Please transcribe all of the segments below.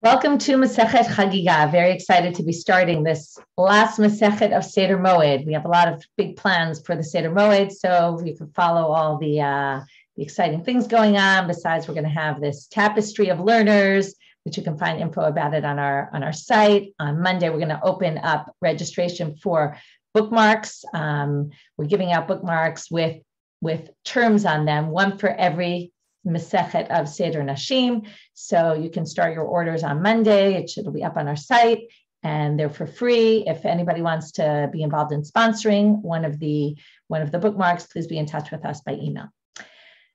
Welcome to Masechet Chagigah. Very excited to be starting this last Masechet of Seder Moed. We have a lot of big plans for the Seder Moed, so you can follow all the exciting things going on. Besides, we're going to have this tapestry of learners, which you can find info about it on our site. On Monday, we're going to open up registration for bookmarks. We're giving out bookmarks with terms on them, one for every Masechet of Seder Nashim. So you can start your orders on Monday. It'll be up on our site and they're for free. If anybody wants to be involved in sponsoring one of the bookmarks, please be in touch with us by email.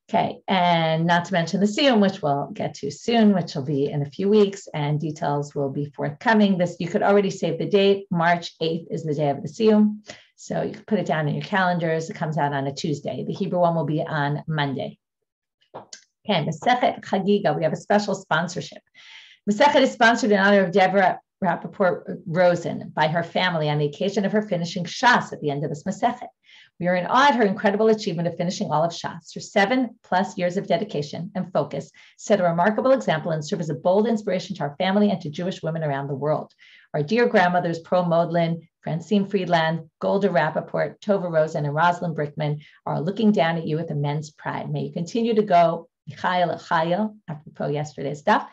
Okay, and not to mention the Siyum, which we'll get to soon, which will be in a few weeks, and details will be forthcoming. You could already save the date. March 8th is the day of the Siyum. So you can put it down in your calendars. It comes out on a Tuesday. The Hebrew one will be on Monday. Okay, Masechet Chagigah, we have a special sponsorship. Masechet is sponsored in honor of Deborah Rappaport Rosen by her family on the occasion of her finishing Shas at the end of this Masechet. We are in awe at her incredible achievement of finishing all of Shas. Her 7+ years of dedication and focus set a remarkable example and serve as a bold inspiration to our family and to Jewish women around the world. Our dear grandmothers, Pro Modlin, Francine Friedland, Golda Rappaport, Tova Rosen, and Rosalind Brickman are looking down at you with immense pride. May you continue to go, Michael, apropos yesterday's stuff.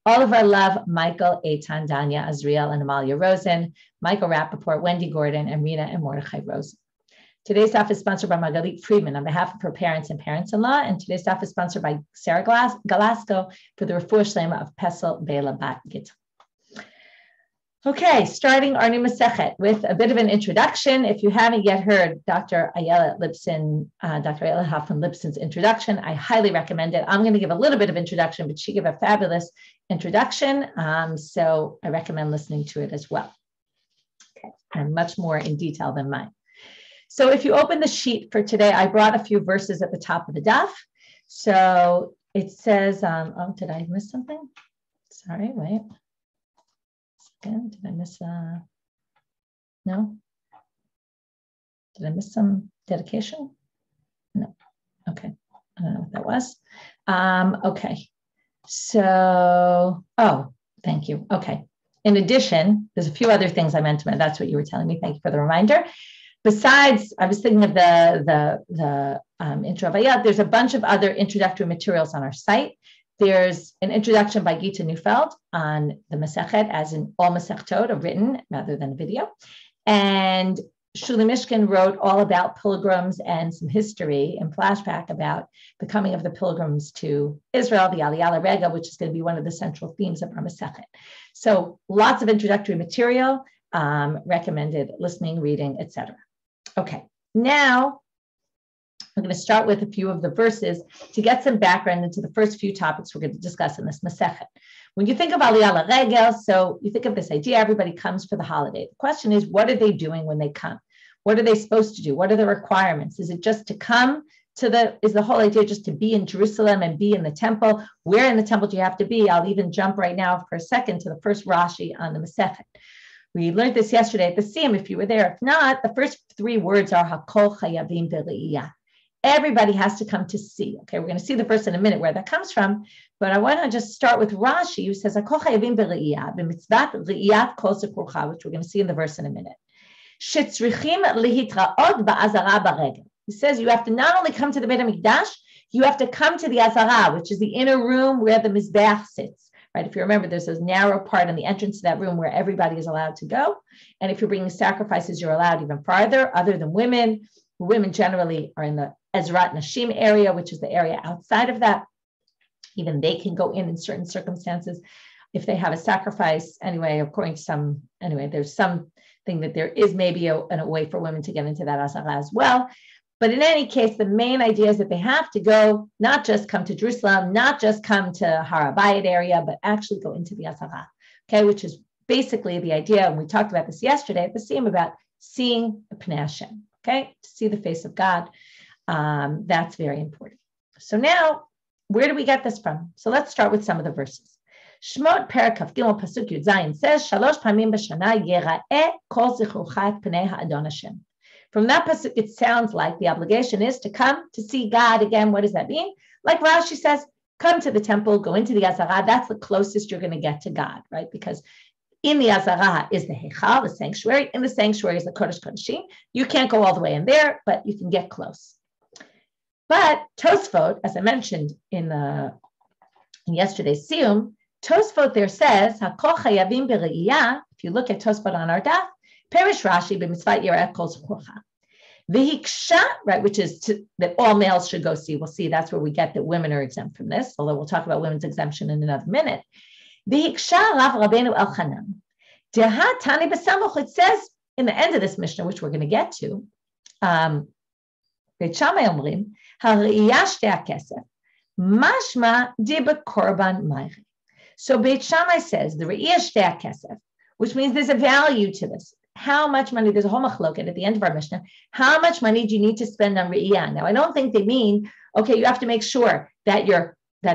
All of our love, Michael, Eitan, Danya, Azriel, and Amalia Rosen, Michael Rappaport, Wendy Gordon, and Rena and Mordechai Rosen. Today's stuff is sponsored by Margalit Friedman on behalf of her parents and parents-in-law, and today's stuff is sponsored by Sarah Galasco for the Refuah Shlema of Pesel Bela Bat Git. Okay, starting our new Masechet with a bit of an introduction. If you haven't yet heard Dr. Ayala Hoffman Lipson's introduction, I highly recommend it. I'm going to give a little bit of introduction, but she gave a fabulous introduction, so I recommend listening to it as well. Okay, and much more in detail than mine. So if you open the sheet for today, I brought a few verses at the top of the daf. So it says, oh, did I miss something? Sorry, wait. Did I miss no? Did I miss some dedication? No. Okay. I don't know what that was. Okay. So, oh, thank you. Okay. In addition, there's a few other things I meant to mention. That's what you were telling me. Thank you for the reminder. Besides, I was thinking of the intro of Ayat. There's a bunch of other introductory materials on our site. There's an introduction by Gita Neufeld on the Masechet, as in all Masechtot, a written rather than a video. And Shuli Mishkin wrote all about pilgrims and some history and flashback about the coming of the pilgrims to Israel, the Aliyah Rega, which is going to be one of the central themes of our Masechet. So lots of introductory material, recommended listening, reading, etc. Okay, now I'm going to start with a few of the verses to get some background into the first few topics we're going to discuss in this Masechet. When you think of Aliyah Regel, so you think of this idea, everybody comes for the holiday. The question is, what are they doing when they come? What are they supposed to do? What are the requirements? Is it just to come to is the whole idea just to be in Jerusalem and be in the temple? Where in the temple do you have to be? I'll even jump right now for a second to the first Rashi on the Masechet. We learned this yesterday at the Siyum, if you were there. If not, the first 3 words are Hakol Chayavim B'Re'iyah. Everybody has to come to see. Okay, we're going to see the verse in a minute where that comes from, but I want to just start with Rashi, who says, Hakol Chayavim B'Re'iyah, B'mitzvat Re'iyat Kol Sekurcha, which we're going to see in the verse in a minute. Shetzrichim Lihitraot Ba'azara B'Regel. He says you have to not only come to the Beit HaMikdash, you have to come to the Azara, which is the inner room where the Mizbeach sits. Right? If you remember, there's this narrow part on the entrance to that room where everybody is allowed to go. And if you're bringing sacrifices, you're allowed even farther, other than women. Women generally are in the Ezrat Nashim area, which is the area outside of that. Even they can go in certain circumstances if they have a sacrifice. Anyway, according to there's something that there is maybe a way for women to get into that Azara as well. But in any case, the main idea is that they have to go, not just come to Jerusalem, not just come to Har HaBayit area, but actually go into the Azara, okay, which is basically the idea, and we talked about this yesterday at the Siyum, about seeing the Pnei Hashem, okay, to see the face of God. That's very important. So now, where do we get this from? So let's start with some of the verses. Shmot Perek Kaf Gimel Pasuk Yud Zayin says, Shalosh Pamim B'Shana Yera'eh Kol Zichrucha Et Pnei Ha'adon Hashem. From that pasuk, it sounds like the obligation is to come to see God again. What does that mean? Like Rashi says, come to the temple, go into the Azara. That's the closest you're going to get to God, right? Because in the Azara is the Heichal, the sanctuary. In the sanctuary is the Kodesh Kodeshim. You can't go all the way in there, but you can get close. But Tosfot, as I mentioned in yesterday's Siyum, Tosfot there says, Hakol chayavim b're'iyah, if you look at Tosfot on our daf, Perish Rashi b'mitzvat yireh kol zechorcha. V'hiksha, right, which is that all males should go see. We'll see that's where we get that women are exempt from this, although we'll talk about women's exemption in another minute. V'hiksha Rav Rabbeinu Elchanan. Deha Tani b'samuch, it says in the end of this Mishnah, which we're going to get to, Beit Shammai omrim, ha're'iyah shtei ha'kesef, mashma di b'korban mayri. So Beit Shammai says, the re'iyah shtei ha'kesef, which means there's a value to this. How much money, there's a whole machloket at the end of our Mishnah, how much money do you need to spend on re'iyah? Now, I don't think they mean, okay, you have to make sure that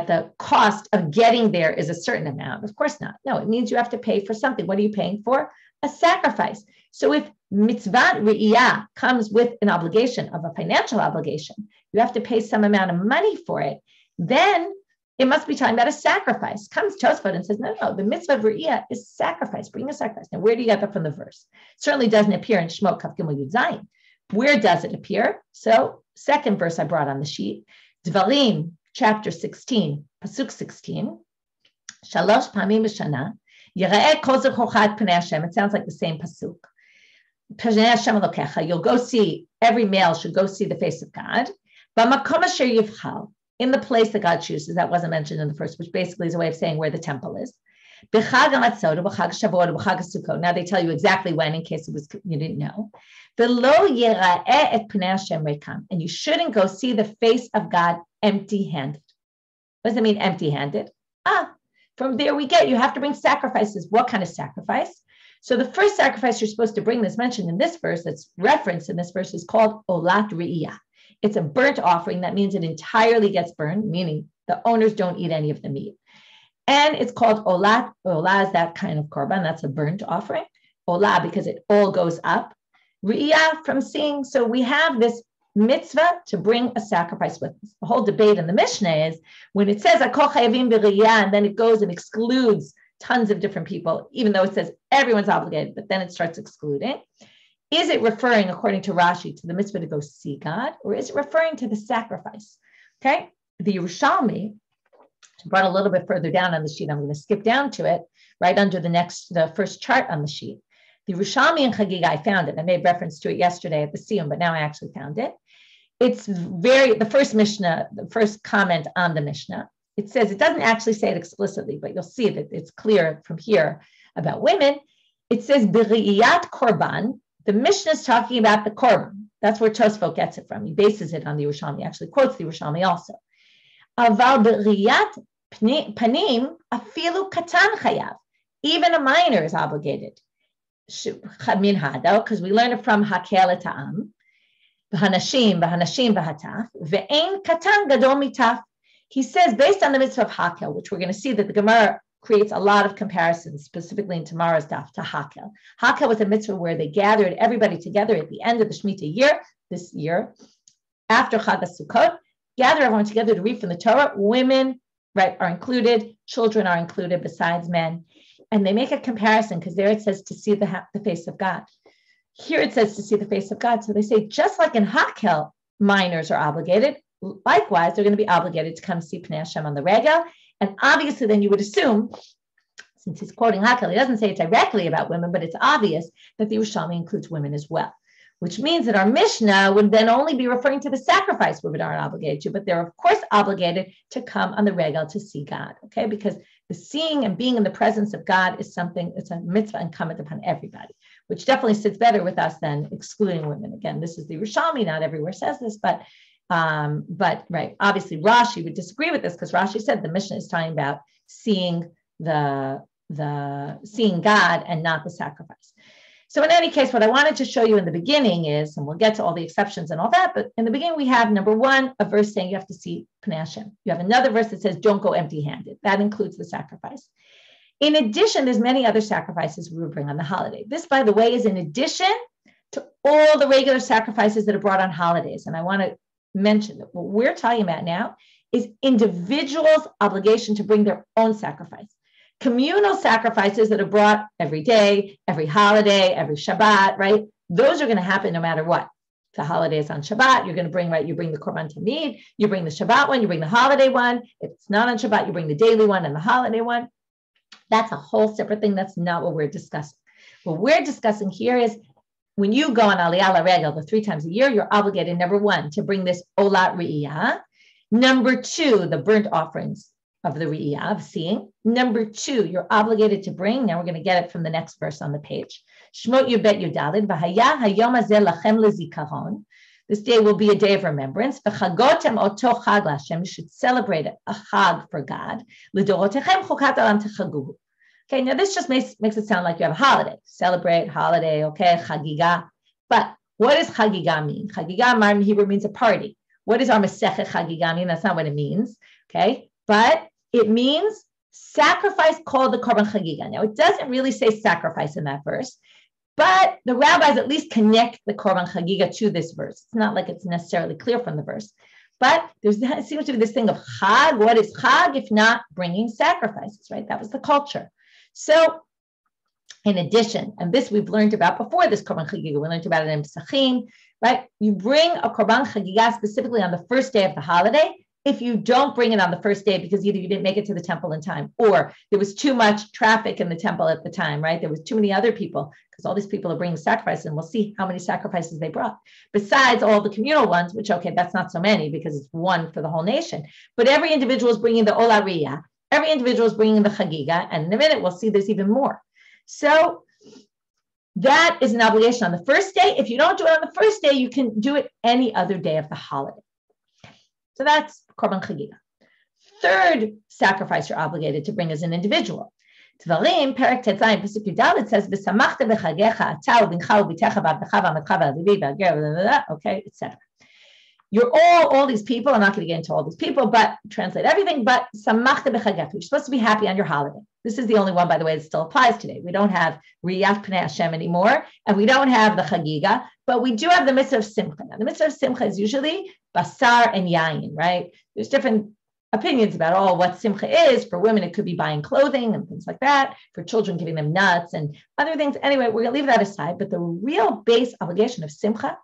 the cost of getting there is a certain amount. Of course not. No, it means you have to pay for something. What are you paying for? A sacrifice. So if mitzvah re'iyah comes with an obligation of a financial obligation, you have to pay some amount of money for it, then it must be talking about a sacrifice. Comes Tosfot and says, no, the mitzvah of re'iyah is sacrifice, bring a sacrifice. Now, where do you get that from the verse? It certainly doesn't appear in Shemot Kaf Gimel Yud Zayin. Where does it appear? So, second verse I brought on the sheet, Dvarim, chapter 16, Pasuk 16, Shalosh Pamim B'Shana, Yireh Kol Zechocha et Pnei Hashem. It sounds like the same Pasuk. Pnei Hashem Elokecha, you'll go see, every male should go see the face of God. B'makom asher yivchal, in the place that God chooses, that wasn't mentioned in the first, which basically is a way of saying where the temple is. Now they tell you exactly when, in case you didn't know. And you shouldn't go see the face of God empty-handed. What does it mean, empty-handed? From there we get, you have to bring sacrifices. What kind of sacrifice? So the first sacrifice you're supposed to bring that's mentioned in this verse, that's referenced in this verse, is called Olat Re'iyah. It's a burnt offering. That means it entirely gets burned, meaning the owners don't eat any of the meat. And it's called Olah. Olah is that kind of korban. That's a burnt offering. Olah, because it all goes up. Re'iyah, from seeing. So we have this mitzvah to bring a sacrifice with us. The whole debate in the Mishnah is when it says Hakol chayavim b're'iyah, and then it goes and excludes tons of different people, even though it says everyone's obligated, but then it starts excluding. Is it referring, according to Rashi, to the mitzvah to go see God, or is it referring to the sacrifice? Okay, the Yerushalmi, brought a little bit further down on the sheet, I'm going to skip down to it, right under the first chart on the sheet. The Yerushalmi and Chagigah, I found it. I made reference to it yesterday at the Siyum, but now I actually found it. It's the first Mishnah, the first comment on the Mishnah. It says, it doesn't actually say it explicitly, but you'll see that it's clear from here about women. It says, B're'iyat korban. The Mishnah is talking about the korban. That's where Tosfot gets it from. He bases it on the Yerushalmi. He actually quotes the Yerushalmi also. Aval b'riyat panim afilu katan chayav. Even a minor is obligated. Min hado, because we learn it from hakel ta'am. B'hanashim b'hataf. Ve'ein katan gadol mitaf. He says, based on the mitzvah of hakel, which we're going to see that the Gemara creates a lot of comparisons, specifically in tomorrow's daf, to Hakel. Hakel was a mitzvah where they gathered everybody together at the end of the Shemitah year, this year, after Chag HaSukkot, gather everyone together to read from the Torah. Women, right, are included, children are included besides men. And they make a comparison because there it says to see the face of God. Here it says to see the face of God. So they say, just like in Hakel, minors are obligated, likewise, they're going to be obligated to come see Pnei Hashem on the Regel. And obviously, then you would assume, since he's quoting Hakel, he doesn't say it directly about women, but it's obvious that the Yerushalmi includes women as well, which means that our Mishnah would then only be referring to the sacrifice women aren't obligated to, but they're, of course, obligated to come on the Regel to see God, okay? Because the seeing and being in the presence of God is something, it's a mitzvah incumbent upon everybody, which definitely sits better with us than excluding women. Again, this is the Yerushalmi, not everywhere says this, but right, obviously Rashi would disagree with this because Rashi said the Mishnah is talking about seeing seeing God and not the sacrifice. So in any case, what I wanted to show you in the beginning is, and we'll get to all the exceptions and all that, but in the beginning we have, number one, a verse saying you have to see Pnei Hashem. You have another verse that says don't go empty-handed. That includes the sacrifice. In addition, there's many other sacrifices we would bring on the holiday. This, by the way, is in addition to all the regular sacrifices that are brought on holidays. And I want to mention that what we're talking about now is individuals' obligation to bring their own sacrifice. Communal sacrifices that are brought every day, every holiday, every Shabbat, right? Those are going to happen no matter what. If the holiday is on Shabbat, you're going to bring, right? You bring the Korban Tamid, you bring the Shabbat one, you bring the holiday one. If it's not on Shabbat, you bring the daily one and the holiday one. That's a whole separate thing. That's not what we're discussing. What we're discussing here is when you go on Aliyah LaRegel the 3 times a year, you're obligated, number 1, to bring this Olat Re'iyah. Number 2, the burnt offerings of the Re'iyah, of seeing. Number 2, you're obligated to bring, now we're going to get it from the next verse on the page. Shmot Yubet Yudalid, V'haya hayom hazeh lachem lezikaron. This day will be a day of remembrance. V'chagotem oto chag l'Hashem. You should celebrate a chag for God. L'dorotechem chokat olam techaguhu. Okay, now this just makes it sound like you have a holiday. Celebrate, holiday, okay, Chagigah. But what does Chagigah mean? Chagigah in Hebrew means a party. What does our Masechet Chagigah mean? That's not what it means, okay? But it means sacrifice called the Korban Chagigah. Now, it doesn't really say sacrifice in that verse, but the rabbis at least connect the Korban Chagigah to this verse. It's not like it's necessarily clear from the verse. But there seems to be this thing of Chag. What is Chag if not bringing sacrifices, right? That was the culture. So, in addition, and this we've learned about before this Korban Chagigah, we learned about it in Pesachim, right? You bring a Korban Chagigah specifically on the first day of the holiday. If you don't bring it on the first day because either you didn't make it to the temple in time or there was too much traffic in the temple at the time, right? There was too many other people because all these people are bringing sacrifices, and we'll see how many sacrifices they brought. Besides all the communal ones, which, okay, that's not so many because it's one for the whole nation. But every individual is bringing the Olah Riyah. Every individual is bringing the Chagigah, and in a minute we'll see there's even more. So that is an obligation on the first day. If you don't do it on the first day, you can do it any other day of the holiday. So that's Korban Chagigah. Third sacrifice you're obligated to bring as an individual. Tvarim, Perek Tetzayin, Pasuk Yudal, says, "V'samachta b'chagecha ata u'bincha u'bitecha v'abdecha v'amatcha v'adivi v'ager," okay, etc. You're all these people. I'm not going to get into all these people, but translate everything. But samachta b'chagecha. You're supposed to be happy on your holiday. This is the only one, by the way, that still applies today. We don't have Riyat Pnei Hashem anymore, and we don't have the Chagigah, but we do have the mitzvah of Simcha. Now, the mitzvah of Simcha is usually basar and yayin, right? There's different opinions about what Simcha is. For women, it could be buying clothing and things like that. For children, giving them nuts and other things. Anyway, we're going to leave that aside. But the real base obligation of Simcha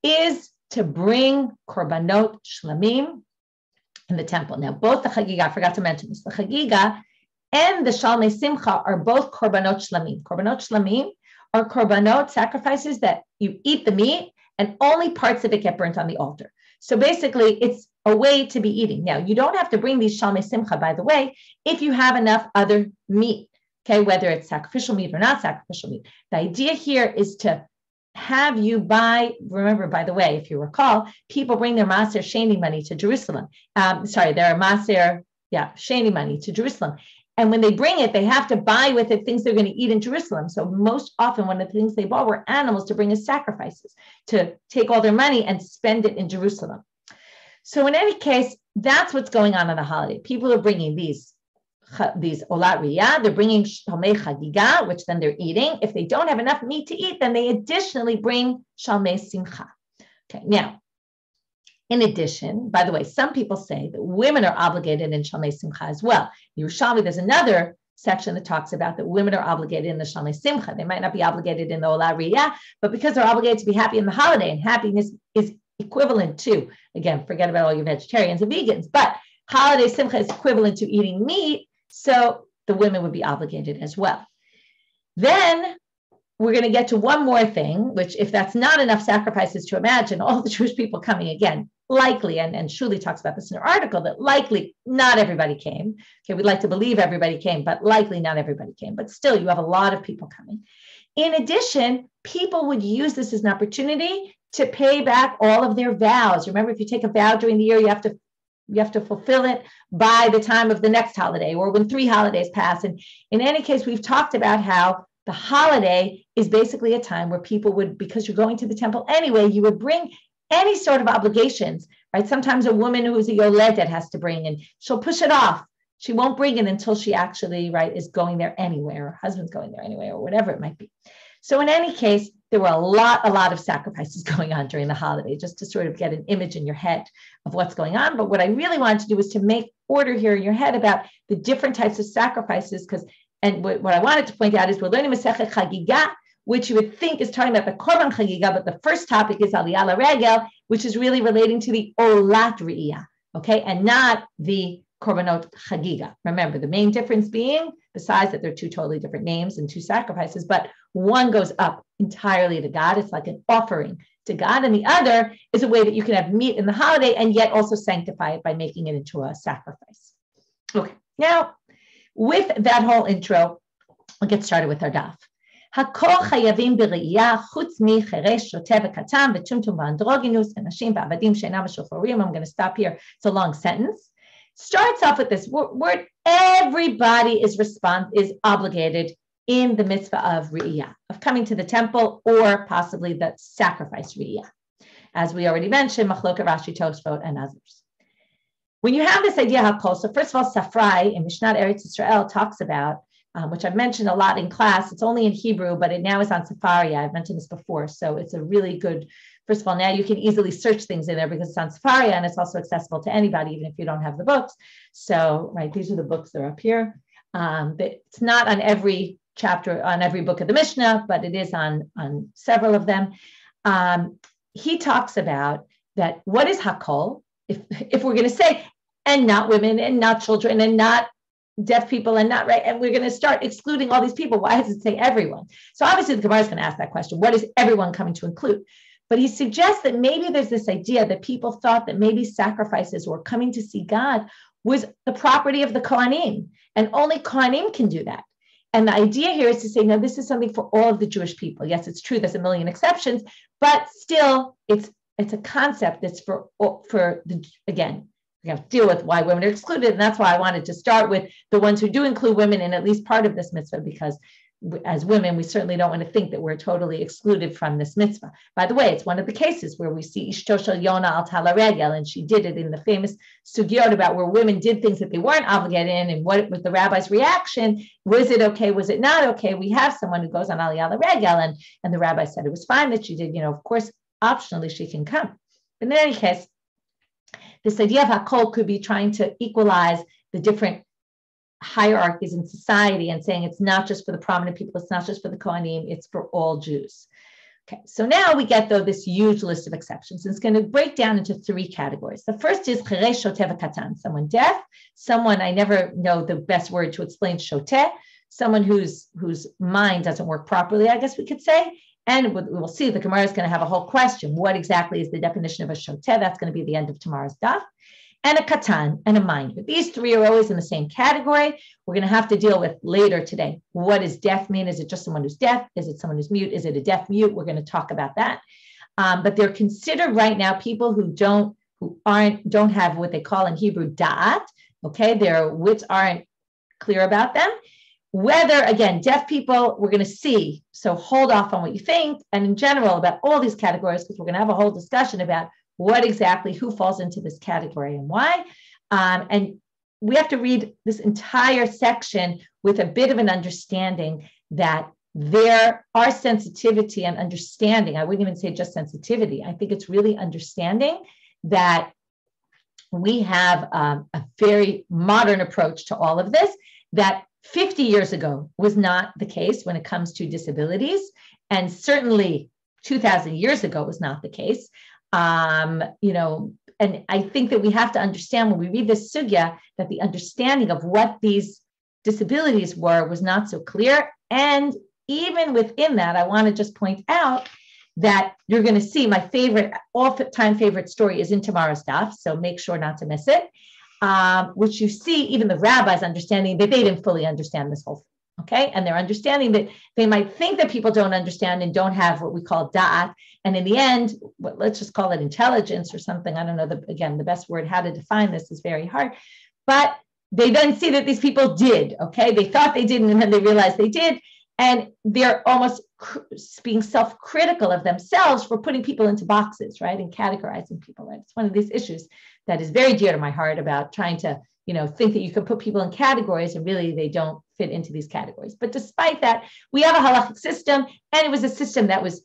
is to bring korbanot shlamim in the temple. Now, both the Chagigah, I forgot to mention this, the Chagigah and the Shalmei Simcha are both korbanot shlamim. Korbanot shlamim are korbanot sacrifices that you eat the meat and only parts of it get burnt on the altar. So basically, it's a way to be eating. Now, you don't have to bring these Shalmei Simcha, by the way, if you have enough other meat, okay, whether it's sacrificial meat or not sacrificial meat. The idea here is to have you buy, remember, by the way, if you recall, people bring their Maser Sheni money to Jerusalem. Their Maser, Sheni money to Jerusalem. And when they bring it, they have to buy with it things they're going to eat in Jerusalem. So most often one of the things they bought were animals to bring as sacrifices, to take all their money and spend it in Jerusalem. So in any case, that's what's going on the holiday. People are bringing these Olat Riyah, they're bringing Shalmei Chagigah, which then they're eating. If they don't have enough meat to eat, then they additionally bring Shalmei Simcha. Okay, now, in addition, by the way, some people say that women are obligated in Shalmei Simcha as well. In Yerushalmi, there's another section that talks about that women are obligated in the Shalmei Simcha. They might not be obligated in the Olat Riyah, but because they're obligated to be happy in the holiday, and happiness is equivalent to, again, forget about all your vegetarians and vegans, but holiday Simcha is equivalent to eating meat, so the women would be obligated as well. Then we're going to get to one more thing, which if that's not enough sacrifices to imagine, all the Jewish people coming again, likely, and Shuli talks about this in her article, that likely not everybody came. Okay, we'd like to believe everybody came, but likely not everybody came. But still, you have a lot of people coming. In addition, people would use this as an opportunity to pay back all of their vows. Remember, if you take a vow during the year, you have to fulfill it by the time of the next holiday or when 3 holidays pass. And in any case, we've talked about how the holiday is basically a time where people would, because you're going to the temple anyway, you would bring any sort of obligations, right? Sometimes a woman who's a yoledet has to bring, and she'll push it off. She won't bring it until she actually, right, is going there anyway, or her husband's going there anyway, or whatever it might be. So in any case, there were a lot of sacrifices going on during the holiday, just to sort of get an image in your head of what's going on. But what I really wanted to do was to make order here in your head about the different types of sacrifices, and what I wanted to point out is we're learning Masechet Chagigah, which you would think is talking about the Korban Chagigah, but the first topic is Aliyah Regel, which is really relating to the Olat Re'iyah, okay, and not the Korbanot Chagigah. Remember, the main difference being, besides that they're two totally different names and two sacrifices, but one goes up entirely to God. It's like an offering to God. And the other is a way that you can have meat in the holiday and yet also sanctify it by making it into a sacrifice. Okay, now with that whole intro, we'll get started with our daf. Hakol chayavim b're'iyah chutz mi cheresh shoteh v'katam v'tumtum v'androginus v'nashim v'avadim she'enam v'shofarim. I'm going to stop here. It's a long sentence. Starts off with this word. Everybody is obligated in the mitzvah of re'iyah, of coming to the temple, or possibly the sacrifice re'iyah. As we already mentioned, Machloket Rashi, Tosfot, and others. When you have this idea, Hakol, so first of all, Sun-Fri in Mishnat Eretz Yisrael talks about, which I've mentioned a lot in class. It's only in Hebrew, but it now is on Sun-Fri. I've mentioned this before. So it's a really good, first of all, now you can easily search things in there because it's on Sun-Fri, and it's also accessible to anybody, even if you don't have the books. So, right, these are the books that are up here. It's not on every chapter, on every book of the Mishnah, but it is on several of them. He talks about that what is Hakol, if we're going to say, and not women, and not children, and not deaf people, and not, right, and we're going to start excluding all these people, why does it say everyone? So obviously the Gemara is going to ask that question, what is everyone coming to include? But he suggests that maybe there's this idea that people thought that maybe sacrifices or coming to see God was the property of the Kohanim, and only Kohanim can do that. And the idea here is to say, no, this is something for all of the Jewish people. Yes, it's true, there's a million exceptions, but still it's a concept that's for the, again, we have to deal with why women are excluded. And that's why I wanted to start with the ones who do include women in at least part of this mitzvah, because as women, we certainly don't want to think that we're totally excluded from this mitzvah. By the way, it's one of the cases where we see Ishto Shel Yona al Tala Regel, and she did it in the famous Sugyot about where women did things that they weren't obligated in, and what was the rabbi's reaction? Was it okay? Was it not okay? We have someone who goes on Aliyah Regel, and the rabbi said it was fine that she did, of course, optionally she can come. But in any case, this idea of Hakol could be trying to equalize the different hierarchies in society and saying it's not just for the prominent people, it's not just for the Kohanim, it's for all Jews. Okay, so now we get, though, this huge list of exceptions. And it's going to break down into three categories. The first is Cheresh Shoteh V'Katan, someone deaf, someone, I never know the best word to explain Shoteh, someone whose mind doesn't work properly, I guess we could say. And we'll see, the Gemara is going to have a whole question. What exactly is the definition of a Shoteh? That's going to be the end of tomorrow's daf. And a katan, and a mind. But these three are always in the same category. We're going to have to deal with later today. What does deaf mean? Is it just someone who's deaf? Is it someone who's mute? Is it a deaf mute? We're going to talk about that. But they're considered right now people who don't have what they call in Hebrew da'at. Okay, their wits aren't clear about them. Whether, again, deaf people, we're going to see. So hold off on what you think. And in general, about all these categories, because we're going to have a whole discussion about what exactly, who falls into this category and why. And we have to read this entire section with a bit of an understanding that there are sensitivity and understanding. I wouldn't even say just sensitivity. I think it's really understanding that we have a very modern approach to all of this, that 50 years ago was not the case when it comes to disabilities. And certainly 2,000 years ago was not the case. And I think that we have to understand when we read this sugya that the understanding of what these disabilities were was not so clear. And even within that, I want to just point out that you're going to see my favorite, all-time favorite story is in tomorrow's daf, so make sure not to miss it, which you see even the rabbis understanding that they didn't fully understand this whole thing. Okay, and they're understanding that they might think that people don't understand and don't have what we call da'at, and in the end, let's just call it intelligence or something. I don't know, the best word, how to define this is very hard, but they then see that these people did, okay? They thought they didn't, and then they realized they did, and they're almost being self-critical of themselves for putting people into boxes, right, and categorizing people, right? It's one of these issues that is very dear to my heart about trying to, think that you can put people in categories and really they don't fit into these categories. But despite that, we have a halachic system, and it was a system that was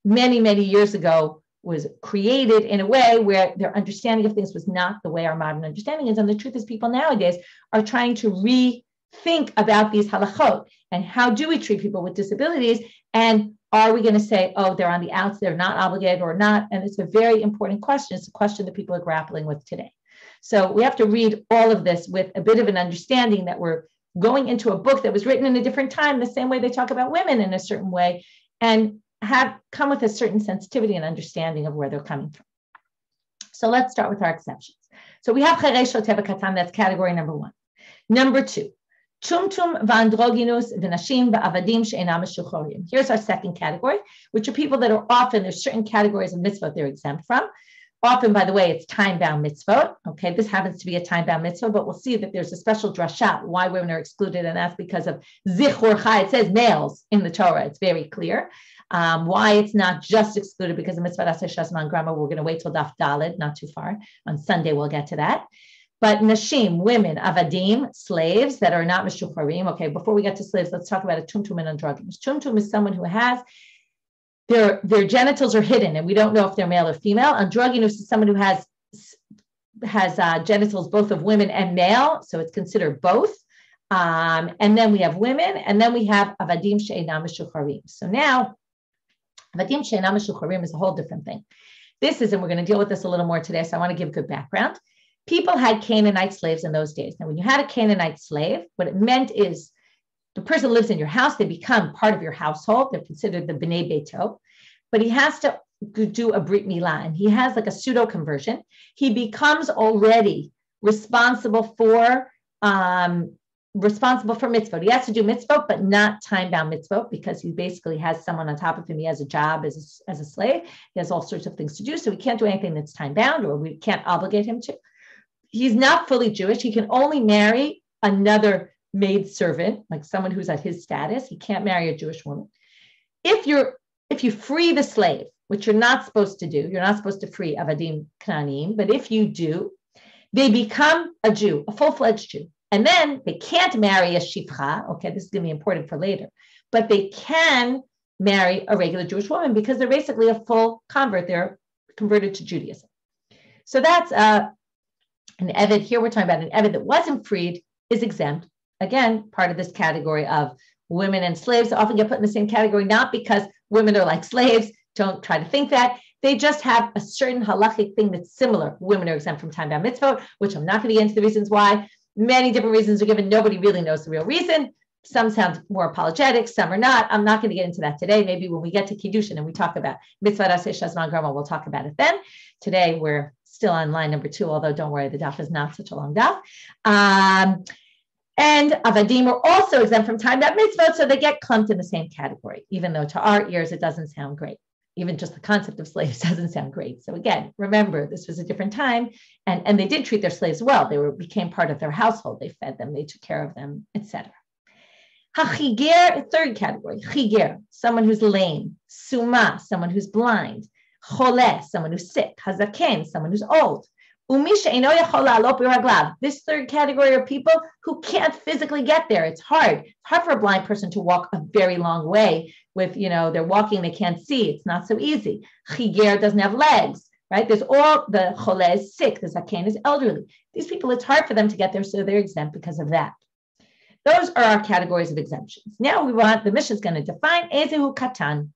many, many years ago was created in a way where their understanding of things was not the way our modern understanding is. And the truth is, people nowadays are trying to rethink about these halachot and how do we treat people with disabilities, and are we going to say, oh, they're on the outs, they're not obligated or not? And it's a very important question. It's a question that people are grappling with today. So we have to read all of this with a bit of an understanding that we're going into a book that was written in a different time, the same way they talk about women in a certain way, and have come with a certain sensitivity and understanding of where they're coming from. So let's start with our exceptions. So we have Cherei Shoteh Katan, that's category number 1. Number 2, Tumtum v'androgynous v'nashim v'avadim she'enam meshuchorim. Here's our second category, which are people that are often, there's certain categories of mitzvot they're exempt from. Often, by the way, it's time-bound mitzvot. Okay, this happens to be a time-bound mitzvah, but we'll see that there's a special drasha why women are excluded, and that's because of zichur chai. It says males in the Torah. It's very clear. Why it's not just excluded because of mitzvah aseh shazman grama. We're going to wait till Daf Daled, not too far. On Sunday, we'll get to that. But nashim, women, avadim, slaves that are not meshucharim. Okay, before we get to slaves, let's talk about a tumtum and androgynous. Tumtum is someone who has their genitals are hidden, and we don't know if they're male or female. Androgynous is someone who has genitals both of women and male, so it's considered both. And then we have women, and then we have avadim she'enam meshucharim. So now, avadim she'enam meshucharim is a whole different thing. This is, and we're going to deal with this a little more today, so I want to give good background. People had Canaanite slaves in those days. Now, when you had a Canaanite slave, what it meant is the person lives in your house, they become part of your household. They're considered the B'nai Beito, but he has to do a Brit Milah, and he has like a pseudo conversion. He becomes already responsible for mitzvot. He has to do mitzvot, but not time-bound mitzvot, because he basically has someone on top of him. He has a job as a slave. He has all sorts of things to do, so he can't do anything that's time-bound, or we can't obligate him to. He's not fully Jewish. He can only marry another maid servant, like someone who's at his status. He can't marry a Jewish woman. If you free the slave, which you're not supposed to do, you're not supposed to free avadim knanim, but if you do, they become a Jew, a full-fledged Jew. And then they can't marry a shifcha. Okay, this is going to be important for later, but they can marry a regular Jewish woman because they're basically a full convert. They're converted to Judaism. So that's an Eved. Here we're talking about an Eved that wasn't freed, is exempt. Again, part of this category of women and slaves often get put in the same category, not because women are like slaves. Don't try to think that. They just have a certain halachic thing that's similar. Women are exempt from time-bound mitzvot, which I'm not going to get into the reasons why. Many different reasons are given. Nobody really knows the real reason. Some sound more apologetic, some are not. I'm not going to get into that today. Maybe when we get to Kiddushin and we talk about mitzvah aseh shazman grama, we'll talk about it then. Today, we're still on line number 2, although don't worry, the daf is not such a long daf. And avadim are also exempt from time-bound mitzvot, so they get clumped in the same category, even though to our ears it doesn't sound great. Even just the concept of slaves doesn't sound great. So again, remember, this was a different time, and they did treat their slaves well. They became part of their household. They fed them, they took care of them, etc. Chagigah, third category, chigir, someone who's lame. Suma, someone who's blind. Choleh, someone who's sick. Hazaken, someone who's old. This third category are people who can't physically get there. It's hard. It's hard for a blind person to walk a very long way with, they're walking, they can't see. It's not so easy. Chigir doesn't have legs, right? There's all, the choleh is sick, the zaken is elderly. These people, it's hard for them to get there, so they're exempt because of that. Those are our categories of exemptions. Now the Mishnah is going to define ezehu katan.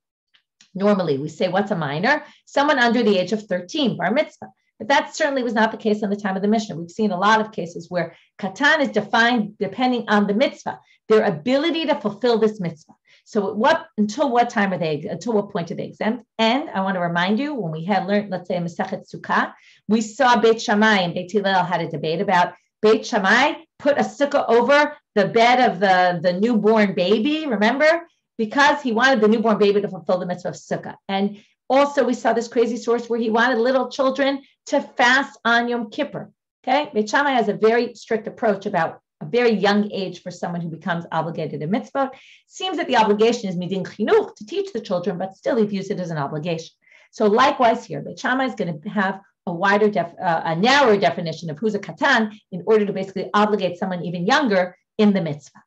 Normally, we say, what's a minor? Someone under the age of 13, bar mitzvah. But that certainly was not the case in the time of the Mishnah. We've seen a lot of cases where katan is defined depending on the mitzvah, their ability to fulfill this mitzvah. So until what point are they exempt? And I want to remind you, when we had learned, let's say, Masechet Sukkah, we saw Beit Shammai and Beit Hillel had a debate about Beit Shammai put a sukkah over the bed of the newborn baby, remember? Because he wanted the newborn baby to fulfill the mitzvah of sukkah. And also, we saw this crazy source where he wanted little children to fast on Yom Kippur. Okay, Beit Shammai has a very strict approach about a very young age for someone who becomes obligated in mitzvah. Seems that the obligation is midin chinuch, to teach the children, but still he views it as an obligation. So likewise here, Beit Shammai is going to have a narrower definition of who's a katan in order to basically obligate someone even younger in the mitzvah.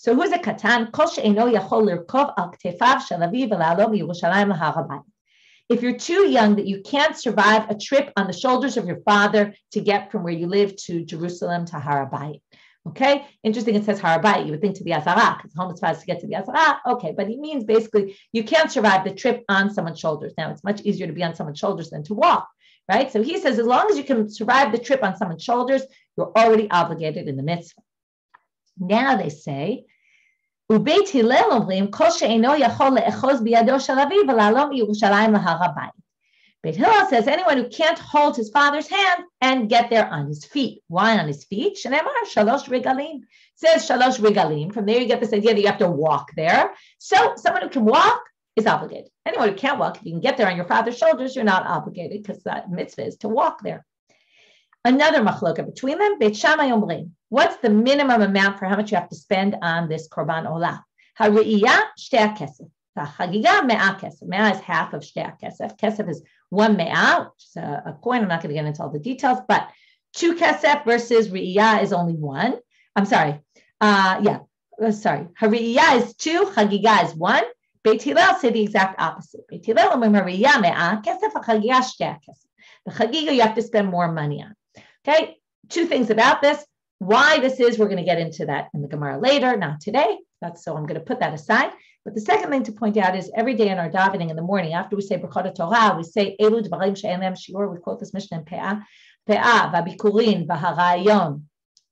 So who's a katan? Kol she'eino yachol lirkov al ktefav shel aviv ve'la'alo miYerushalayim lahar habayit. If you're too young that you can't survive a trip on the shoulders of your father to get from where you live to Jerusalem to Har HaBayit. Okay, interesting. It says Har HaBayit. You would think to the Azara, because home is fast to get to the Azara. Okay, but he means basically you can't survive the trip on someone's shoulders. Now it's much easier to be on someone's shoulders than to walk, right? So he says as long as you can survive the trip on someone's shoulders, you're already obligated in the mitzvah. Now they say. ובית הלל אומרים, כל שאינו יכול לאחוז בידו של אביו ולעלות מירושלים להר הבית. Beit Hillel says anyone who can't hold his father's hand and get there on his feet. Why on his feet? Shneimar shalosh regalim. It says shalosh regalim. From there you get this idea that you have to walk there. So someone who can walk is obligated. Anyone who can't walk, if you can get there on your father's shoulders, you're not obligated because that mitzvah is to walk there. Another machloka between them, Beit Shammai omrim. What's the minimum amount for how much you have to spend on this korban olah? Ha're'iyah shtei kesef. The Chagigah me'ah kesef. Me'ah is half of shtei kesef. Kesef is 1 me'ah, which is a coin. I'm not going to get into all the details, but 2 kesef versus re'iyah is only 1. I'm sorry. Ha're'iyah is 2, Chagigah is 1. Beit Hillel say the exact opposite. Beit Hillel omrim ha're'iyah me'ah kesef, ha'chagigah shtei kesef. The Chagigah you have to spend more money on. Okay, 2 things about this. Why this is, we're going to get into that in the Gemara later, not today. So I'm going to put that aside. But the second thing to point out is every day in our davening in the morning, after we say B'chot Torah, we say Elu Dvarim She'en Lehem Shiur. We quote this Mishnah in Pe'ah, V'Bikurin, V'Harayon.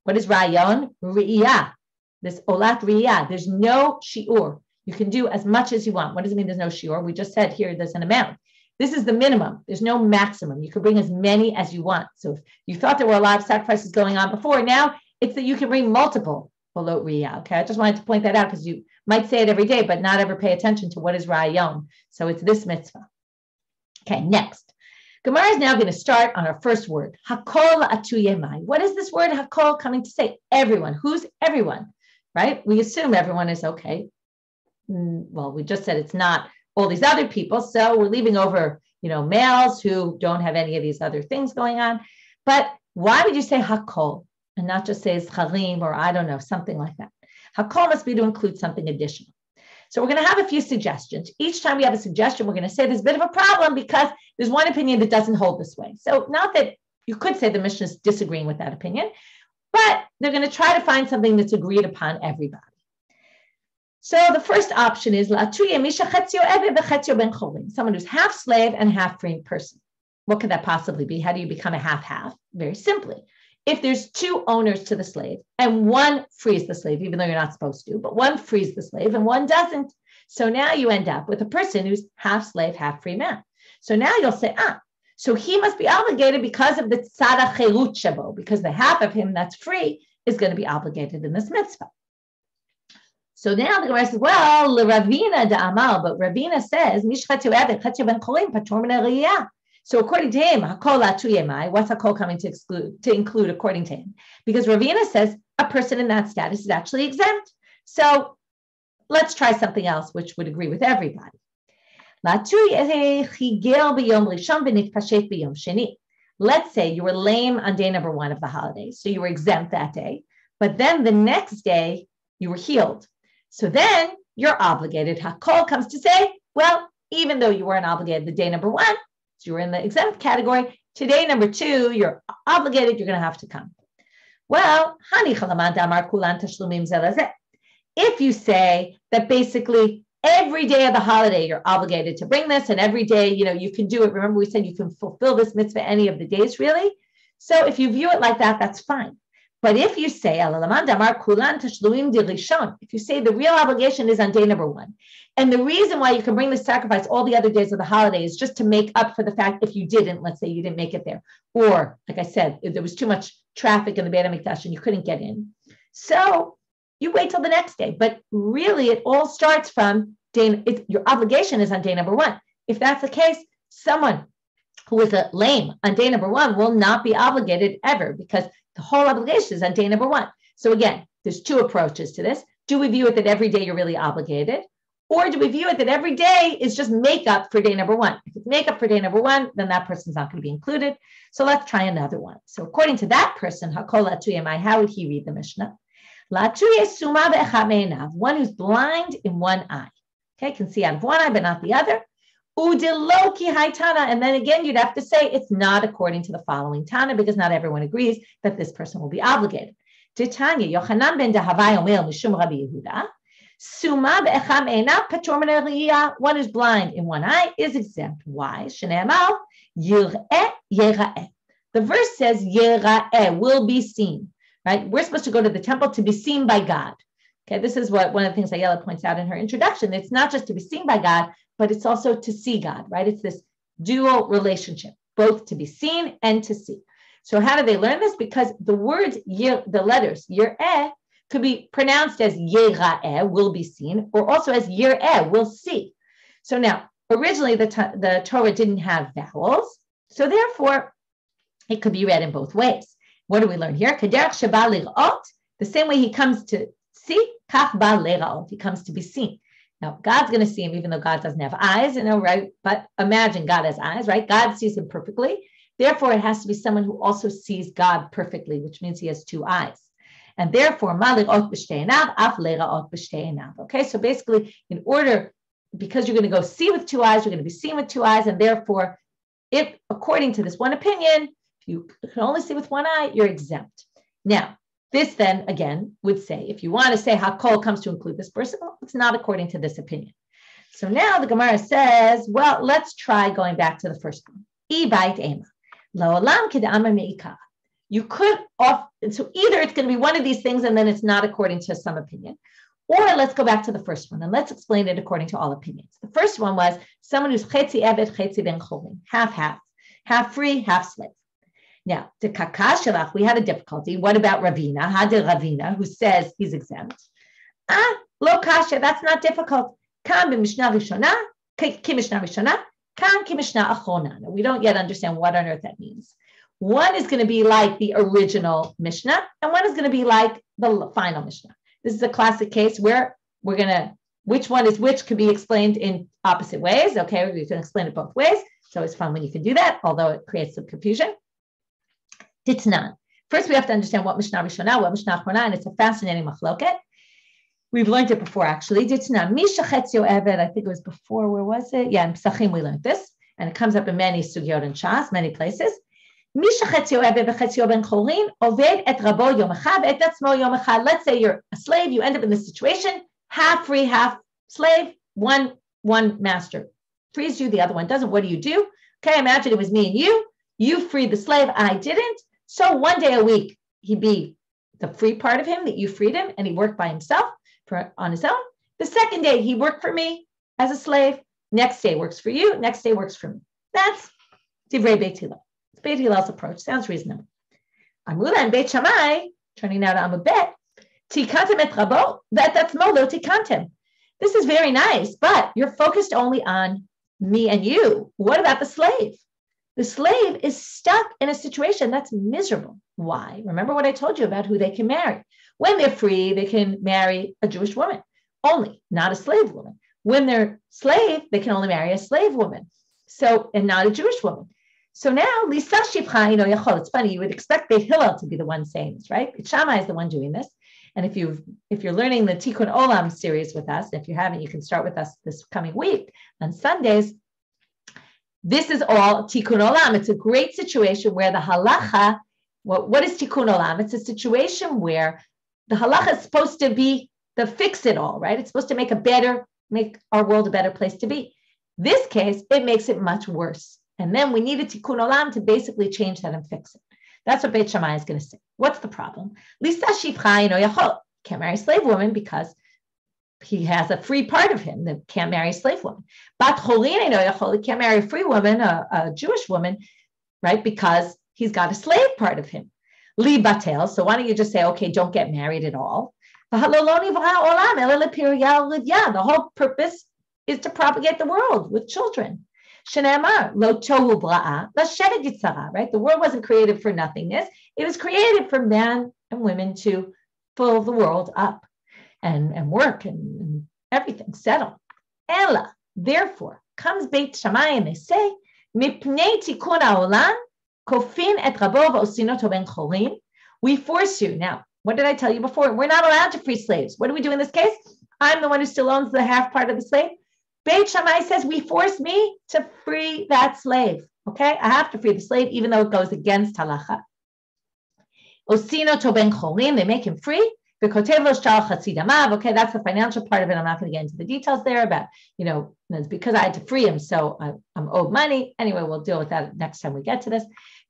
What is Rayon? Re'iyah. This Olat Re'iyah. There's no Shiur. You can do as much as you want. What does it mean there's no Shiur? We just said here there's an amount. This is the minimum. There's no maximum. You can bring as many as you want. So if you thought there were a lot of sacrifices going on before, now it's that you can bring multiple Olot Riyah. Okay, I just wanted to point that out because you might say it every day, but not ever pay attention to what is Rayon. So it's this mitzvah. Okay, next. Gemara is now going to start on our first word, Hakol Atuyemai. What is this word Hakol coming to say? Everyone. Who's everyone? Right? We assume everyone is okay. Well, we just said it's not all these other people. So we're leaving over, males who don't have any of these other things going on. But why would you say Hakol and not just say Zcharim or I don't know, something like that? Hakol must be to include something additional. So we're going to have a few suggestions. Each time we have a suggestion, we're going to say there's a bit of a problem because there's one opinion that doesn't hold this way. So not that you could say the Mishnah is disagreeing with that opinion, but they're going to try to find something that's agreed upon everybody. So the first option is someone who's half slave and half free person. What could that possibly be? How do you become a half-half? Very simply. If there's 2 owners to the slave and one frees the slave, even though you're not supposed to, but one frees the slave and one doesn't. So now you end up with a person who's half slave, half free man. So now you'll say, so he must be obligated because of the tzara cherut shabo, because the half of him that's free is going to be obligated in this mitzvah. So now the Gemara says, well, Ravina da'amal, but Ravina says, so according to him, Hakol Atuyemai, what's Hakol coming to include according to him? Because Ravina says a person in that status is actually exempt. So let's try something else which would agree with everybody. Let's say you were lame on day number 1 of the holiday, so you were exempt that day, but then the next day you were healed. So then you're obligated. Hakol comes to say, well, even though you weren't obligated the day number 1, so you were in the exempt category, today number 2, you're obligated, you're going to have to come. Well, if you say that basically every day of the holiday you're obligated to bring this, and every day, you can do it. Remember we said you can fulfill this mitzvah any of the days, really? So if you view it like that, that's fine. But if you say, if you say the real obligation is on day number 1, and the reason why you can bring the sacrifice all the other days of the holiday is just to make up for the fact if you didn't, let's say you didn't make it there, or like I said, if there was too much traffic in the Beit HaMikdash and you couldn't get in. So you wait till the next day. But really, it all starts from your obligation is on day number 1. If that's the case, someone who is lame on day number 1 will not be obligated ever because the whole obligation is on day number 1. So again, there's 2 approaches to this. Do we view it that every day you're really obligated? Or do we view it that every day is just makeup for day number 1? If it's makeup for day number 1, then that person's not going to be included. So let's try another one. So according to that person, Hakol Atuyemai, how would he read the Mishnah? One who's blind in one eye. Okay, can see out of one eye, but not the other. And then again, you'd have to say it's not according to the following Tana, because not everyone agrees that this person will be obligated. Titanya, Yochanan ben Dahavai Omer Mishum Rabbi Yehuda. Suma be'echam einav patur min ha'riyah. One who's blind in one eye is exempt. Why? Shneimar yir'eh yera'eh. The verse says yera'eh, will be seen. Right? We're supposed to go to the temple to be seen by God. Okay, this is what one of the things Ayala points out in her introduction. It's not just to be seen by God, but it's also to see God. Right? It's this dual relationship, both to be seen and to see. So how do they learn this? Because the words, the letters yir'eh, could be pronounced as yera'eh, will be seen, or also as yir'eh, will see. So now, originally the Torah didn't have vowels, so therefore it could be read in both ways. What do we learn here? Kederach sheba lir'ot, the same way he comes to see, kach ba le'ra'ot, he comes to be seen. Now, God's going to see him even though God doesn't have eyes, right? But imagine God has eyes, right? God sees him perfectly. Therefore, it has to be someone who also sees God perfectly, which means he has two eyes. And therefore, okay, so basically, because you're going to go see with two eyes, you're going to be seen with two eyes, and therefore, if according to this one opinion, if you can only see with one eye, you're exempt. Now, this then again would say, if you want to say Hakol comes to include this person, well, it's not according to this opinion. So now the Gemara says, well, let's try going back to the first one. You could so either it's going to be one of these things and then it's not according to some opinion, or let's go back to the first one and let's explain it according to all opinions. The first one was someone who's chetzi eved, chetzi ben cholim, half free, half slave. Now, the kakashalach, we had a difficulty. What about Ravina, Ravina, who says he's exempt? Lo kasha, that's not difficult. Kan b'mishnah rishona, ki mishnah rishona, kan ki mishnah achona. We don't yet understand what on earth that means. One is going to be like the original Mishnah, and one is going to be like the final Mishnah. This is a classic case where which one is which could be explained in opposite ways. Okay, we can explain it both ways. So it's fun when you can do that, although it creates some confusion. Titnan. First, we have to understand what Mishnah Rishonah, what Mishnah Achrona, and it's a fascinating machloket. We've learned it before, actually. Titnan. Misha Chetzio Eved, I think it was before, where was it? Yeah, in Pesachim we learned this, and it comes up in many sugyot and shas, many places. Let's say you're a slave, you end up in this situation, half free, half slave, one master frees you, the other one doesn't. What do? Okay, imagine it was me and you freed the slave, I didn't. So one day a week, he'd be the free part of him that you freed him, and he worked by himself on his own. The second day, he worked for me as a slave. Next day works for you, next day works for me. That's Divrei Beit Hillel. Beit Hillel's approach sounds reasonable. Amula and Beit Shammai, turning now to Amud tikantem et rabo, that's molo tikantem. This is very nice, but you're focused only on me and you. What about the slave? The slave is stuck in a situation that's miserable. Why? Remember what I told you about who they can marry. When they're free, they can marry a Jewish woman only, not a slave woman. When they're slave, they can only marry a slave woman, and not a Jewish woman. So now, it's funny, you would expect Beit Hillel to be the one saying this, right? Beit Shammai is the one doing this. And if you're learning the Tikkun Olam series with us, and if you haven't, you can start with us this coming week on Sundays. This is all Tikkun Olam. It's a great situation where the halacha, what is Tikkun Olam? It's a situation where the halacha is supposed to be the fix-it-all, right? It's supposed to make our world a better place to be. This case, it makes it much worse. And then we need a tikkun olam to basically change that and fix it. That's what Beit Shammai is going to say. What's the problem? Lisa shivcha ino yachol. Can't marry a slave woman because he has a free part of him that can't marry a slave woman. Bat cholin ino yachol. He can't marry a free woman, a Jewish woman, right? Because he's got a slave part of him. Li batel. So why don't you just say, okay, don't get married at all? The whole purpose is to propagate the world with children. Shenamar, lo tohu bra'a, lashevet yitzara, right? The world wasn't created for nothingness. It was created for man and women to fill the world up and work and everything, settle. Ella, therefore, comes Beit Shammai and they say, mipnei tikkun ha'olam, kofin et rabo v'osinoto ben chorim. We force you. Now, What did I tell you before? We're not allowed to free slaves. What do we do in this case? I'm the one who still owns the half part of the slave. Beit Shammai says, we force me to free that slave. Okay, I have to free the slave, even though it goes against halacha. Osino to ben cholim, they make him free. Okay, that's the financial part of it. I'm not going to get into the details there about, it's because I had to free him, so I'm owed money. Anyway, we'll deal with that next time we get to this.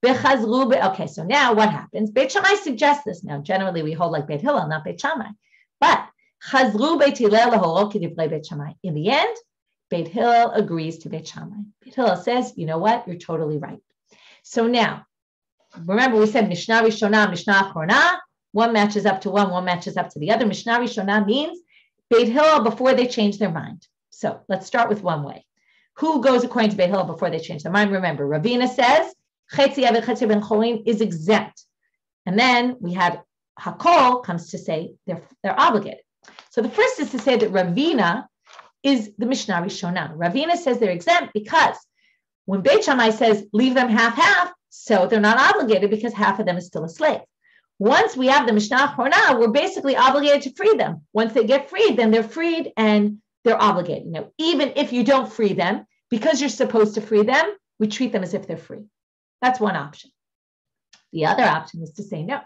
Okay, so now what happens? Beit Shammai suggests this. Now, generally, we hold like Beit Hillel, not Beit Shammai. But in the end, Beit Hillel agrees to Beit Shammai. Beit Hillel says, you know what? You're totally right. So now, remember we said Mishnah Rishonah, Mishnah Achrona. One matches up to one matches up to the other. Mishnah Rishonah means Beit Hillel before they change their mind. So let's start with one way. Who goes according to Beit Hillel before they change their mind? Remember, Ravina says Chetzi Eved Chetzi Ben Cholim is exempt. And then we had Hakol comes to say they're obligated. So the first is to say that Ravina is the Mishnah Rishonah. Ravina says they're exempt because when Beit Shammai says leave them half-half, so they're not obligated because half of them is still a slave. Once we have the Mishnah Achrona, we're basically obligated to free them. Once they get freed, then they're freed and they're obligated. Even if you don't free them, because you're supposed to free them, we treat them as if they're free. That's one option. The other option is to say no.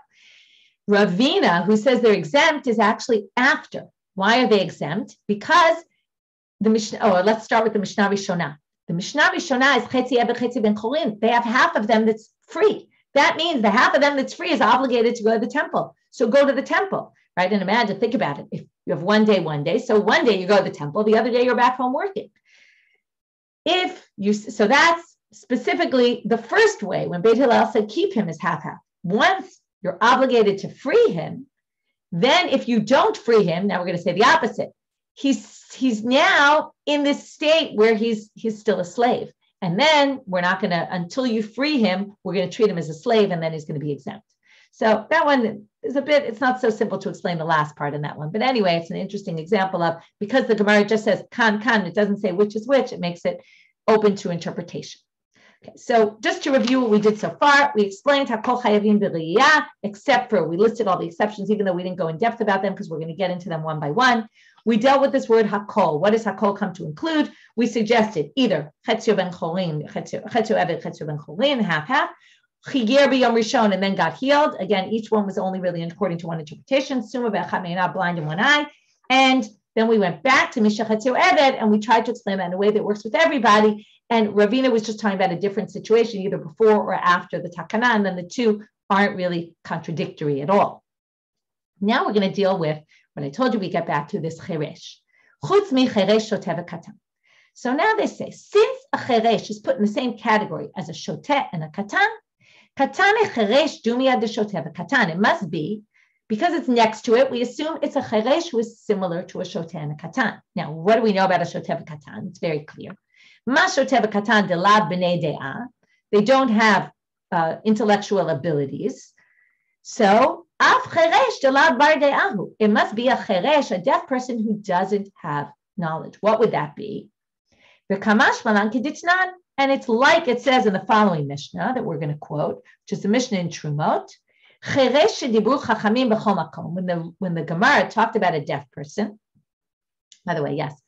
Ravina, who says they're exempt, is actually after. Why are they exempt? Because the Mishnah, let's start with the Mishnah Rishonah. The Mishnah Rishonah is Chetzi Eved Chetzi Ben Cholim. They have half of them that's free. That means the half of them that's free is obligated to go to the temple. So go to the temple, right? And imagine, think about it. If you have one day. So one day you go to the temple, the other day you're back home working. So that's specifically the first way when Beit Hillel said keep him as half-half. Once you're obligated to free him, then if you don't free him, now we're going to say the opposite. He's now in this state where he's still a slave. And then we're not going to, until you free him, we're going to treat him as a slave, and then he's going to be exempt. So that one is it's not so simple to explain the last part in that one. But anyway, it's an interesting example of, because the Gemara just says kan, it doesn't say which is which, it makes it open to interpretation. Okay, so just to review what we did so far, we explained hakol chayavim b'riyah, except for, we listed all the exceptions, even though we didn't go in depth about them because we're going to get into them one by one. We dealt with this word hakol. What does hakol come to include? We suggested either chetzio ben cholim, chetzio eved, chetzio ben cholim, half-half, chigir b'yom rishon, and then got healed. Again, each one was only really according to one interpretation. Suma be'achad me'inav, blind in one eye. And then we went back to misha chetzio eved, and we tried to explain that in a way that works with everybody. And Ravina was just talking about a different situation, either before or after the takana, and then the two aren't really contradictory at all. Now we're going to deal with what I told you we get back to, this cheresh. Chutz mi cheresh shoteh v'katan. So now they say, since a cheresh is put in the same category as a shoteh and a katan, katan e cheresh dumiyad de shoteh v'katan. It must be, because it's next to it, we assume it's a cheresh who is similar to a shoteh and a katan. Now, what do we know about a shoteh v'katan? It's very clear. Ma shoteh v'katan de la b'nei de'ah. They don't have intellectual abilities. So, it must be a cheresh, a deaf person who doesn't have knowledge. What would that be? And it's like it says in the following Mishnah that we're going to quote, which is the Mishnah in Trumot. When the Gemara talked about a deaf person, by the way, yes,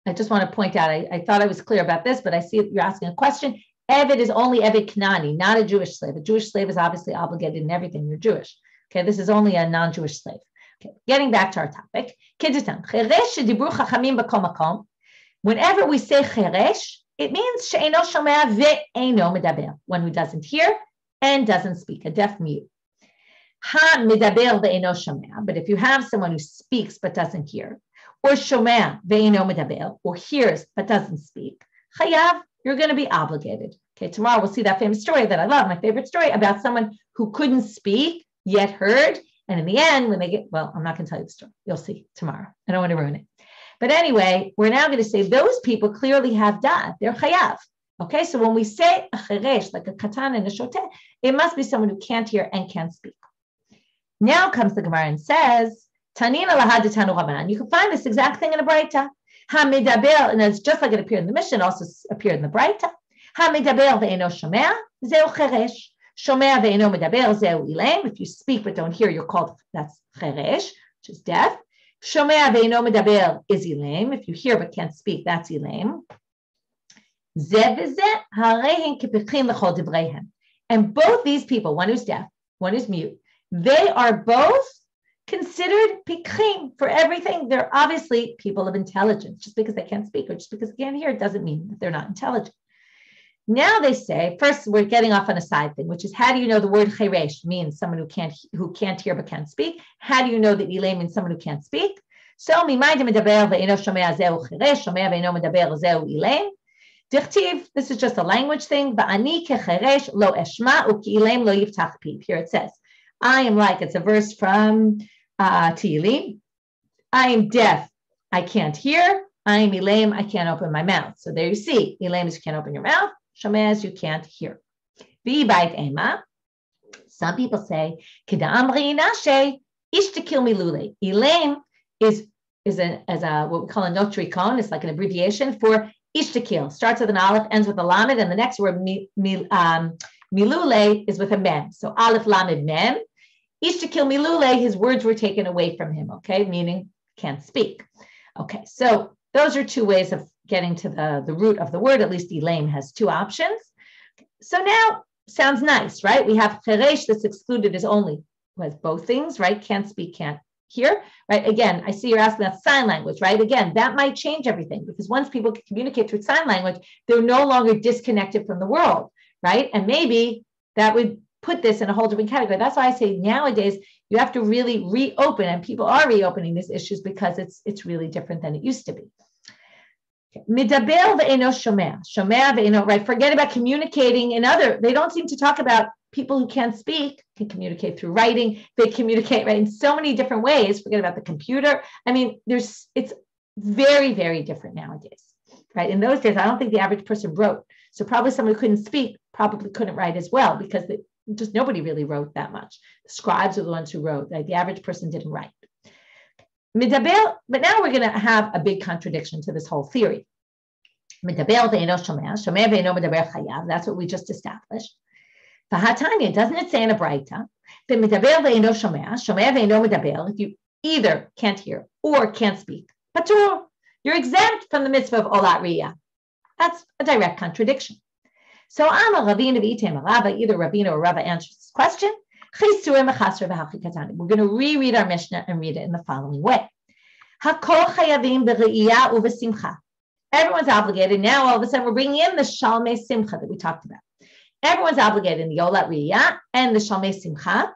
I just want to point out, I thought I was clear about this, but I see you're asking a question. Eved is only Eved Kanani, not a Jewish slave. A Jewish slave is obviously obligated in everything. You're Jewish. Okay, this is only a non-Jewish slave. Okay, getting back to our topic. Whenever we say cheresh, it means she'eno shomea ve'eno medaber, one who doesn't hear and doesn't speak, a deaf mute. Ha medaber ve'eno shomea, but if you have someone who speaks but doesn't hear, or shomea ve'eno medaber, or hears but doesn't speak, chayav, you're going to be obligated. Okay, tomorrow we'll see that famous story that I love, my favorite story, about someone who couldn't speak yet heard, and in the end, when they get, well, I'm not going to tell you the story. You'll see tomorrow. I don't want to ruin it. But anyway, we're now going to say those people clearly have da'at. They're chayav. Okay, so when we say a cheresh, like a katan and a shoteh, it must be someone who can't hear and can't speak. Now comes the Gemara and says, Tanina lahaditanu Rabbanan. You can find this exact thing in the Braita. Ha-medaber, and it's just like it appeared in the Mishnah, also appeared in the Braita. Ha-medaber ve'eno shomea, zeu cheresh. Shomea ve'eno medaber zeu ilem. If you speak but don't hear, you're called, that's cheresh, which is deaf. Shomea ve'eno medaber is ilem. If you hear but can't speak, that's ilem. And both these people, one who's deaf, one who's mute, they are both considered pikrim for everything. They're obviously people of intelligence. Just because they can't speak or just because they can't hear, it doesn't mean that they're not intelligent. Now they say, first we're getting off on a side thing, which is, how do you know the word cheresh means someone who can't hear but can't speak? How do you know that ilem means someone who can't speak? So this is just a language thing. Here it says, I am like, it's a verse from Tehillim. I am deaf, I can't hear. I am ilem, I can't open my mouth. So there you see, ilem is you can't open your mouth. Shomea is you can't hear. Some people say, ilem is what we call a notricon. It's like an abbreviation for ishtakil. Starts with an aleph, ends with a lamed, and the next word milule is with a mem. So aleph lamed mem. Ishtakil milule, his words were taken away from him. Okay, meaning can't speak. Okay, so those are two ways of getting to the root of the word. At least ilem has two options. So now sounds nice, right? We have cheresh that's excluded is only with both things, right? Can't speak, can't hear, right? Again, I see you're asking about sign language, right? Again, that might change everything, because once people can communicate through sign language, they're no longer disconnected from the world, right? And maybe that would put this in a whole different category. That's why I say nowadays you have to really reopen, and people are reopening these issues because it's really different than it used to be. Midaber ve'eno shomea, shomea ve'eno, right? Forget about communicating in other. They don't seem to talk about people who can't speak can communicate through writing. They communicate right in so many different ways. Forget about the computer. I mean, it's very, very different nowadays, right? In those days, I don't think the average person wrote. So probably someone who couldn't speak probably couldn't write as well, because just nobody really wrote that much. The scribes are the ones who wrote. Right? The average person didn't write. Midaber, but now we're going to have a big contradiction to this whole theory. Midaber ve'eno shomea, shomea ve'eno midaber chayav. That's what we just established. V'hatanya, doesn't it say in a braita that midaber ve'eno shomea, shomea ve'eno midaber, if you either can't hear or can't speak, patur, you're exempt from the mitzvah of olat riyah. That's a direct contradiction. So Amar Rabbeinu v'item Rava, either Rabbeinu or Rava answers this question. We're going to reread our Mishnah and read it in the following way. Everyone's obligated. Now, all of a sudden, we're bringing in the Shalmei Simcha that we talked about. Everyone's obligated in the Olat Riyah and the Shalmei Simcha.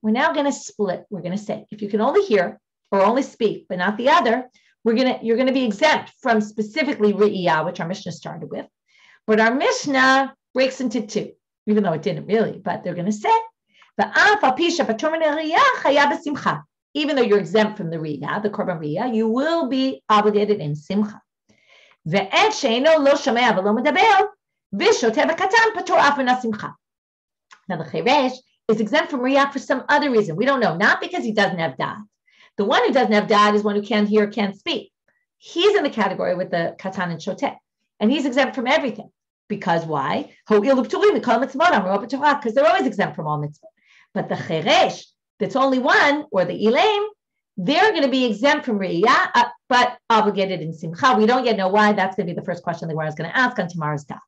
We're now going to split. We're going to say, if you can only hear or only speak, but not the other, you're going to be exempt from specifically Riyah, which our Mishnah started with. But our Mishnah breaks into two, even though it didn't really, but they're going to say, even though you're exempt from the Riyah, the Korban Riyah, you will be obligated in Simcha. Now the Cheresh is exempt from Riyah for some other reason. We don't know, not because he doesn't have Da'at. The one who doesn't have Da'at is one who can't hear, can't speak. He's in the category with the Katan and Shoteh, and he's exempt from everything. Because why? Because they're always exempt from all mitzvot. But the Cheresh, that's only one, or the Ilem, they're going to be exempt from Riyah, but obligated in Simcha. We don't yet know why. That's going to be the first question the Gemara is going to ask on tomorrow's Daf.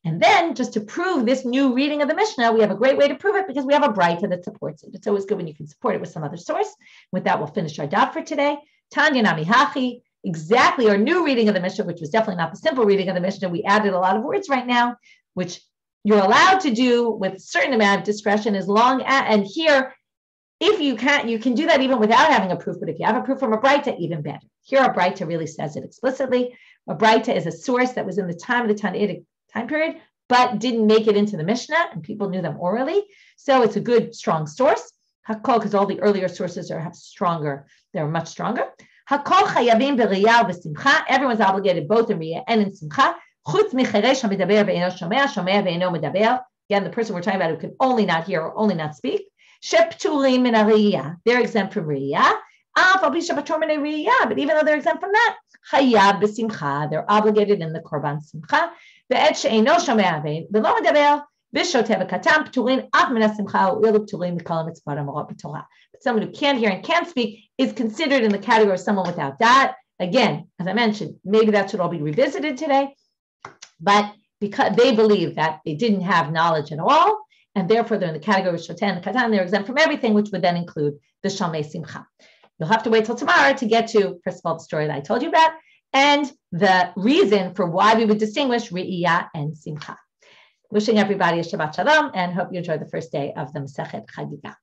And then, just to prove this new reading of the Mishnah, we have a great way to prove it, because we have a braita that supports it. It's always good when you can support it with some other source. With that, we'll finish our Daf for today. Tanya Nami Hachi, exactly our new reading of the Mishnah, which was definitely not the simple reading of the Mishnah. We added a lot of words right now, which you're allowed to do with a certain amount of discretion, as long as, and here, if you can do that even without having a proof, but if you have a proof from a braita, even better. Here, our braita really says it explicitly. A braita is a source that was in the time of the Tannaitic time period, but didn't make it into the Mishnah, and people knew them orally. So it's a good, strong source. Hakol, because all the earlier sources they're much stronger. Hakol chayavim b'riyah v'simcha. Everyone's obligated both in riyah and in simcha. Chutz micheresh hamidaber ve'eno shomea, shomea ve'eno medaber. Again, the person we're talking about who can only not hear or only not speak. Shepturim min hariyah. They're exempt from riyah. But even though they're exempt from that, they're obligated in the korban simcha. But someone who can't hear and can't speak is considered in the category of someone without that. Again, as I mentioned, maybe that should all be revisited today, but because they believe that they didn't have knowledge at all, and therefore they're in the category of Shoten and Katan, they're exempt from everything, which would then include the Shalmei Simcha. You'll have to wait till tomorrow to get to, first of all, the story that I told you about, and the reason for why we would distinguish Re'iyah and Simcha. Wishing everybody a Shabbat Shalom, and hope you enjoy the first day of the Masechet Chagigah.